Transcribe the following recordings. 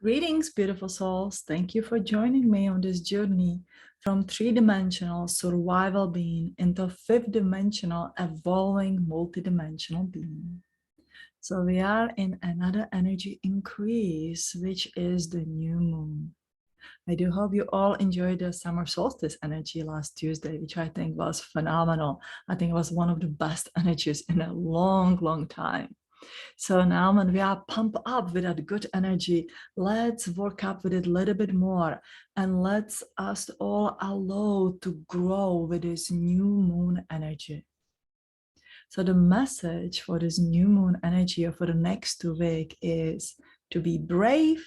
Greetings, beautiful souls. Thank you for joining me on this journey from three-dimensional survival being into fifth-dimensional evolving multidimensional being. So we are in another energy increase, which is the new moon. I do hope you all enjoyed the summer solstice energy last Tuesday, which I think was phenomenal. I think it was one of the best energies in a long, long time. So now when we are pumped up with that good energy, let's work up with it a little bit more and let's us all allow to grow with this new moon energy. So the message for this new moon energy for the next 2 weeks is to be brave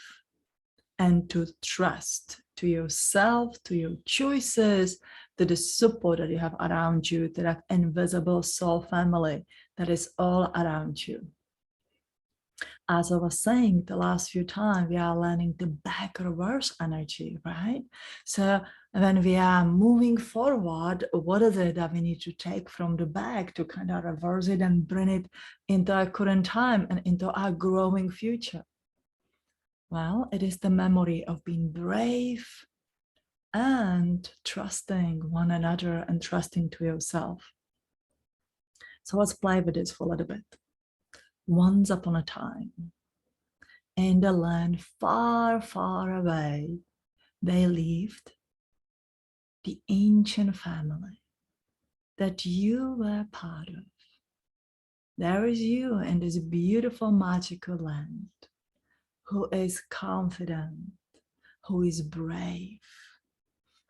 and to trust to yourself, to your choices, to the support that you have around you, to that invisible soul family that is all around you. As I was saying the last few times, we are learning the back reverse energy, right? So when we are moving forward, what is it that we need to take from the back to kind of reverse it and bring it into our current time and into our growing future? Well, it is the memory of being brave and trusting one another and trusting to yourself. So let's play with this for a little bit. Once upon a time, in the land far, far away, they lived the ancient family that you were part of. There is you in this beautiful, magical land who is confident, who is brave,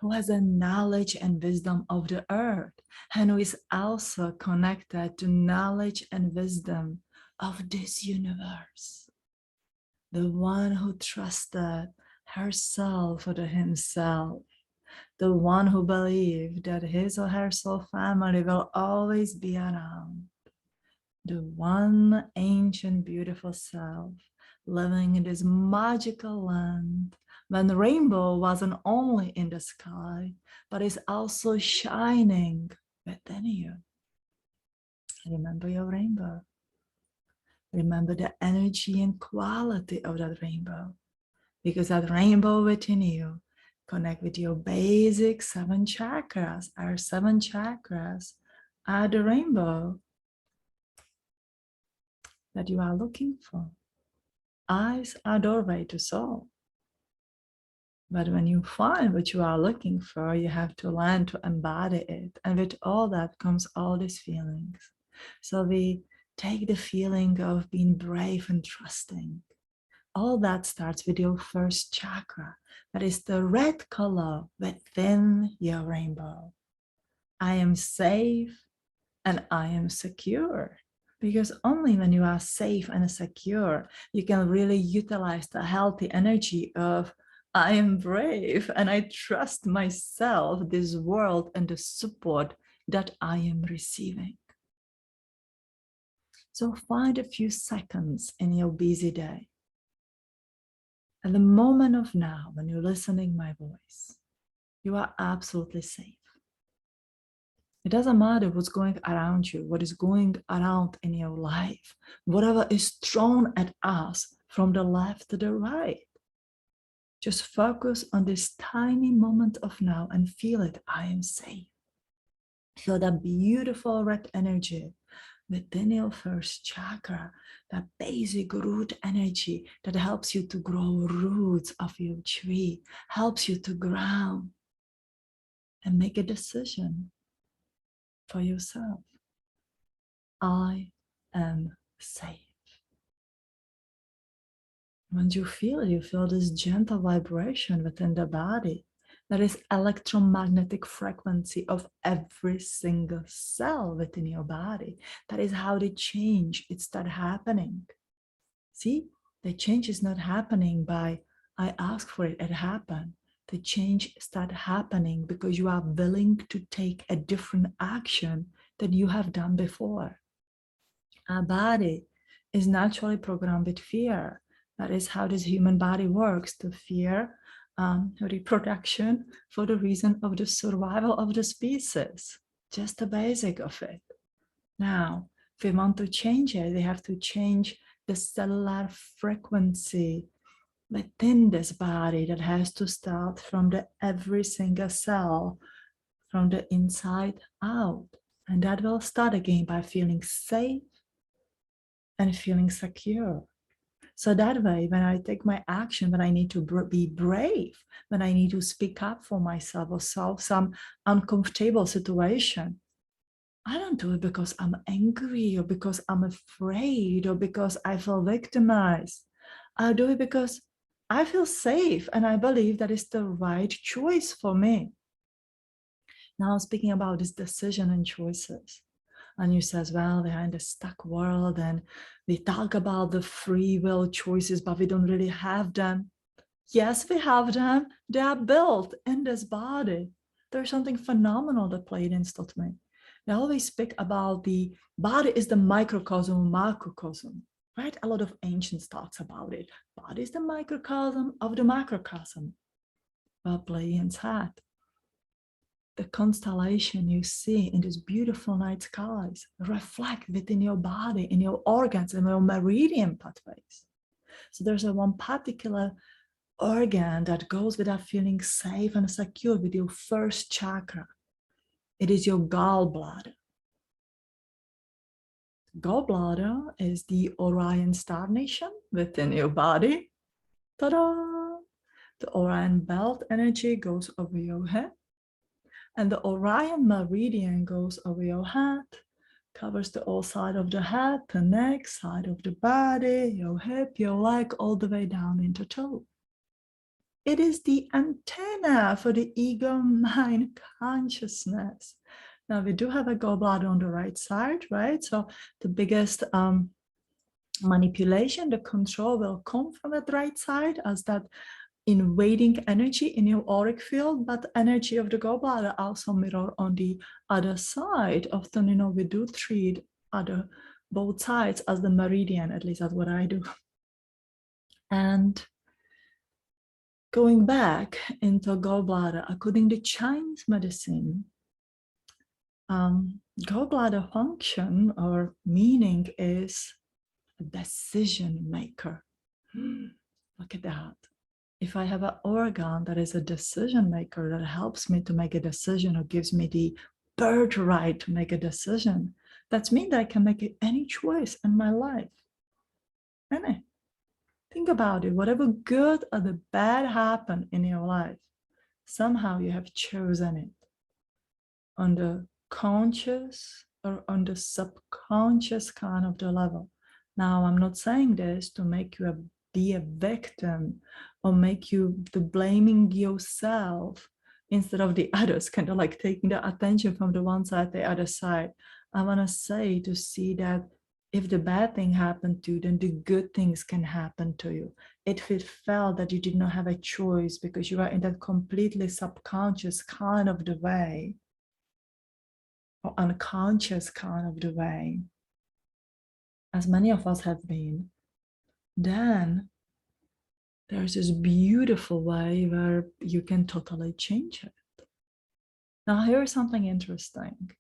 who has a knowledge and wisdom of the earth, and who is also connected to knowledge and wisdom of this universe. The one who trusted herself or himself, the one who believed that his or her soul family will always be around, the one ancient beautiful self living in this magical land when the rainbow wasn't only in the sky, but is also shining within you. Remember your rainbow. Remember the energy and quality of that rainbow, because that rainbow within you connect with your basic 7 chakras. Our 7 chakras are the rainbow that you are looking for. Eyes are doorway to soul. But when you find what you are looking for, you have to learn to embody it. And with all that comes all these feelings. So we take the feeling of being brave and trusting. All that starts with your first chakra. That is the red color within your rainbow. I am safe and I am secure. Because only when you are safe and secure, you can really utilize the healthy energy of I am brave and I trust myself, this world, and the support that I am receiving. So find a few seconds in your busy day. At the moment of now, when you're listening my voice, you are absolutely safe. It doesn't matter what's going around you, what is going around in your life, whatever is thrown at us from the left to the right. Just focus on this tiny moment of now and feel it. I am safe. Feel that beautiful red energy within your first chakra, that basic root energy that helps you to grow roots of your tree, helps you to ground and make a decision for yourself. I am safe. Once you feel this gentle vibration within the body. There is electromagnetic frequency of every single cell within your body. That is how the change it starts happening. See, the change is not happening by I ask for it, it happened. The change start happening because you are willing to take a different action than you have done before. Our body is naturally programmed with fear. That is how this human body works, to fear reproduction for the reason of the survival of the species. Just the basic of it. Now, if we want to change it, we have to change the cellular frequency within this body that has to start from the every single cell, from the inside out. And that will start again by feeling safe and feeling secure. So that way, when I take my action, when I need to be brave, when I need to speak up for myself or solve some uncomfortable situation, I don't do it because I'm angry or because I'm afraid or because I feel victimized. I do it because I feel safe and I believe that is the right choice for me. Now, speaking about this decision and choices, and you says, well, we're in the stuck world and we talk about the free will choices, but we don't really have them. Yes, we have them. They are built in this body. There's something phenomenal that Pleiadians taught me. They always speak about the body is the microcosm, macrocosm, right? A lot of ancients talks about it. Body is the microcosm of the macrocosm. Well, Pleiadians had the constellation you see in these beautiful night skies reflect within your body, in your organs, in your meridian pathways. So there's a one particular organ that goes with that feeling safe and secure with your first chakra. It is your gallbladder. Gallbladder is the Orion star nation within your body. Ta-da! The Orion belt energy goes over your head. And the Orion meridian goes over your head, covers the whole side of the head, the neck, side of the body, your hip, your leg, all the way down into toe. It is the antenna for the ego mind consciousness. Now we do have a gallbladder on the right side, right? So the biggest manipulation, the control will come from that right side as that invading energy in your auric field, but energy of the gallbladder also mirror on the other side. Often, we do treat both sides as the meridian, at least that's what I do. And going back into gallbladder, according to Chinese medicine, gallbladder function or meaning is a decision maker. Look at that. If I have an organ that is a decision maker that helps me to make a decision or gives me the birthright to make a decision, that means that I can make any choice in my life. Any. Think about it. Whatever good or the bad happen in your life, somehow you have chosen it on the conscious or on the subconscious kind of the level. Now, I'm not saying this to make you be a victim or make you the blaming yourself instead of the others, kind of like taking the attention from the one side to the other side. I want to say to see that if the bad thing happened to you, then the good things can happen to you. If it felt that you did not have a choice because you are in that completely subconscious kind of the way, or unconscious kind of the way, as many of us have been, then there's this beautiful way where you can totally change it. Now, here's something interesting.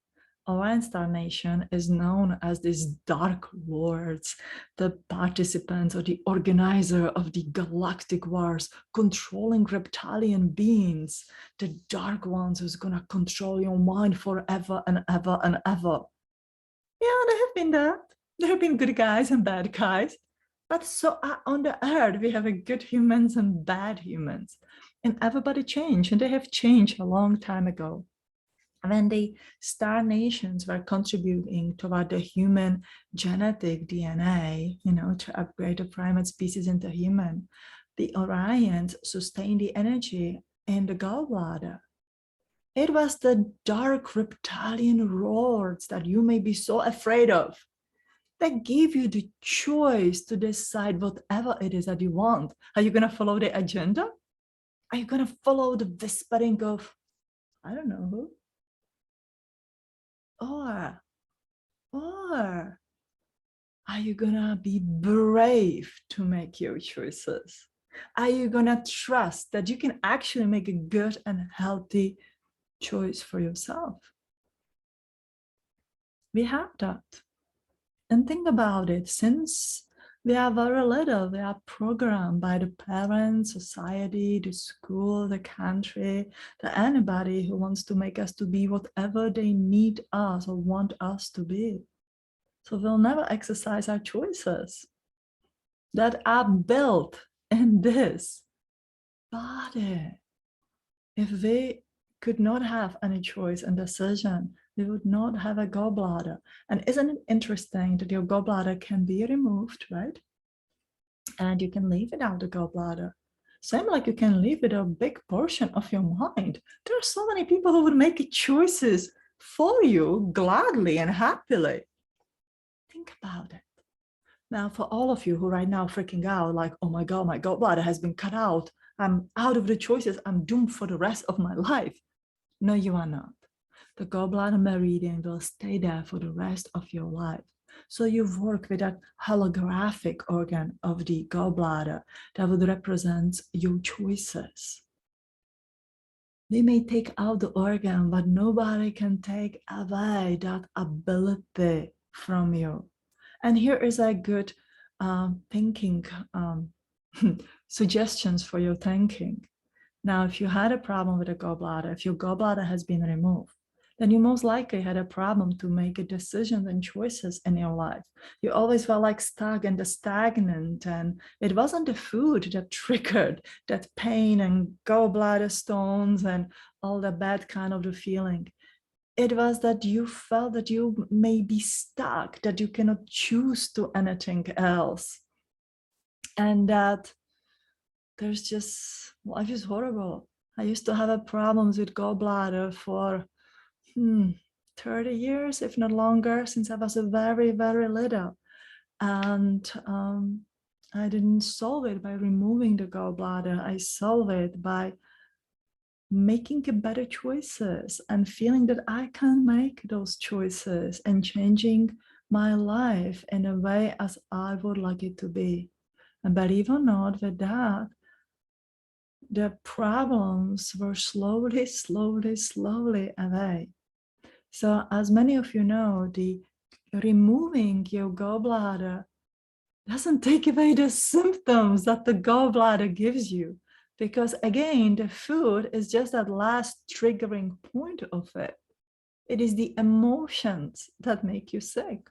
Orion Star Nation is known as these dark lords, the participants or the organizer of the galactic wars, controlling reptilian beings, the dark ones who's gonna control your mind forever and ever and ever. Yeah, there have been that. There have been good guys and bad guys. But so on the earth, we have a good humans and bad humans. And everybody changed, and they have changed a long time ago. When the star nations were contributing toward the human genetic DNA, to upgrade the primate species into human, the Orions sustained the energy in the gallbladder. It was the dark reptilian lords that you may be so afraid of that give you the choice to decide whatever it is that you want. Are you going to follow the agenda? Are you going to follow the whispering of, I don't know who? Or are you going to be brave to make your choices? Are you going to trust that you can actually make a good and healthy choice for yourself? We have that. And think about it, since We are very little. We are programmed by the parents, society, the school, the country, the anybody who wants to make us to be whatever they need us or want us to be. So we'll never exercise our choices that are built in this body. If we could not have any choice and decision, we would not have a gallbladder. And isn't it interesting that your gallbladder can be removed, right? And you can live without the gallbladder. Same like you can live with a big portion of your mind. There are so many people who would make choices for you gladly and happily. Think about it. Now, for all of you who right now freaking out, like, oh my God, my gallbladder has been cut out. I'm out of the choices. I'm doomed for the rest of my life. No, you are not. The gallbladder meridian will stay there for the rest of your life. So you work with that holographic organ of the gallbladder that would represent your choices. They may take out the organ, but nobody can take away that ability from you. And here is a good thinking suggestions for your thinking. Now, if you had a problem with a gallbladder, if your gallbladder has been removed, then you most likely had a problem to make a decisions and choices in your life. You always felt like stuck and stagnant, and it wasn't the food that triggered that pain and gallbladder stones and all the bad kind of the feeling. It was that you felt that you may be stuck, that you cannot choose to anything else, and that there's just, life is horrible. I used to have problems with gallbladder for 30 years, if not longer, since I was a very, very little. And I didn't solve it by removing the gallbladder. I solved it by making better choices and feeling that I can make those choices and changing my life in a way as I would like it to be. And believe or not, with that, the problems were slowly, slowly, slowly away. So as many of you know, the removing your gallbladder doesn't take away the symptoms that the gallbladder gives you. Because again, the food is just that last triggering point of it. It is the emotions that make you sick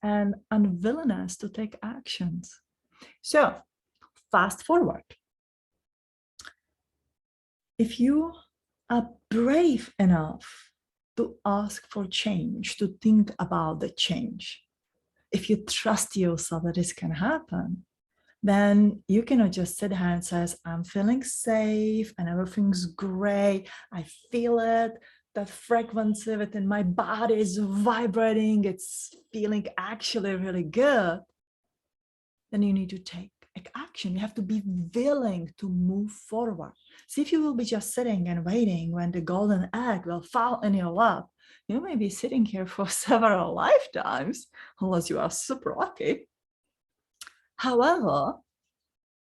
and unwillingness to take actions. So fast forward. If you are brave enough to ask for change, to think about the change, if you trust yourself that this can happen, then you cannot just sit here and say, I'm feeling safe and everything's great. I feel it. That frequency within my body is vibrating. It's feeling actually really good. Then you need to take action. You have to be willing to move forward. See, if you will be just sitting and waiting when the golden egg will fall in your lap, you may be sitting here for several lifetimes, unless you are super lucky. However,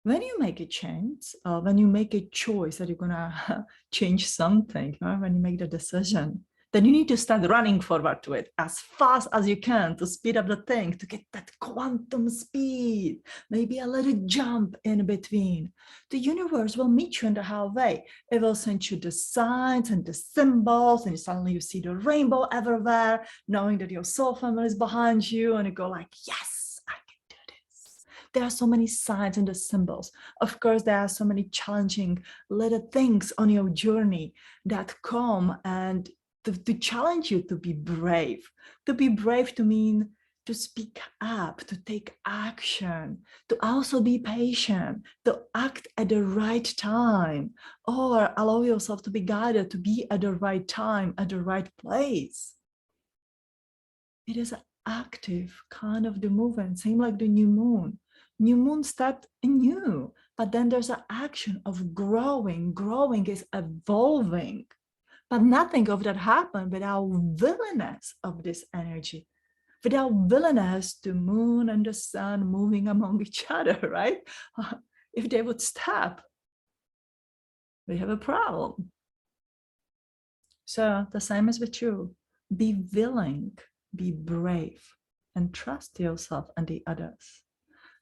when you make a change, when you make a choice that you're gonna change something, when you make the decision, then you need to start running forward to it as fast as you can to speed up the thing, to get that quantum speed, maybe a little jump in between. The universe will meet you in the halfway. It will send you the signs and the symbols, and suddenly you see the rainbow everywhere, knowing that your soul family is behind you, and you go like, yes, I can do this. There are so many signs and the symbols. Of course, there are so many challenging little things on your journey that come and to challenge you to be brave. To be brave to mean to speak up, to take action, to also be patient, to act at the right time, or allow yourself to be guided to be at the right time, at the right place. It is an active kind of the movement, same like the new moon. New moon stepped new, but then there's an action of growing. Growing is evolving. But nothing of that happened without willingness of this energy, without willingness to moon and the sun moving among each other, right? If they would stop, we have a problem. So the same is with you. Be willing, be brave. and trust yourself and the others.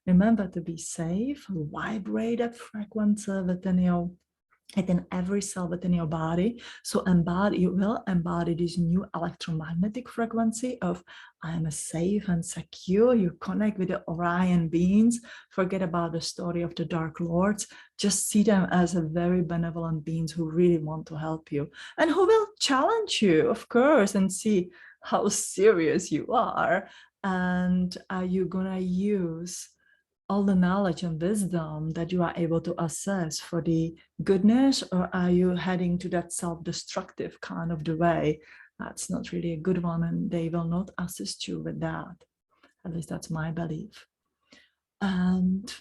Remember to be safe, vibrate that frequency within every cell within your body. So you will embody this new electromagnetic frequency of I am safe and secure. You connect with the Orion beings. Forget about the story of the Dark Lords. Just see them as a very benevolent beings who really want to help you and who will challenge you, of course, and see how serious you are. And are you gonna use all the knowledge and wisdom that you are able to assess for the goodness, or are you heading to that self-destructive kind of the way? That's not really a good one, and they will not assist you with that. At least that's my belief. And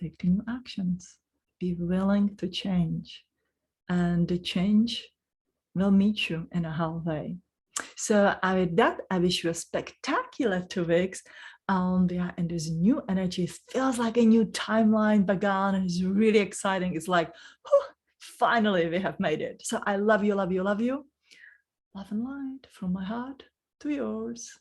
take the new actions. Be willing to change, and the change will meet you in a healthy way. So with that, I wish you a spectacular 2 weeks. And this new energy feels like a new timeline began, and it's really exciting. It's like, whew, finally we have made it. So I love you, love you, love you. Love and light from my heart to yours.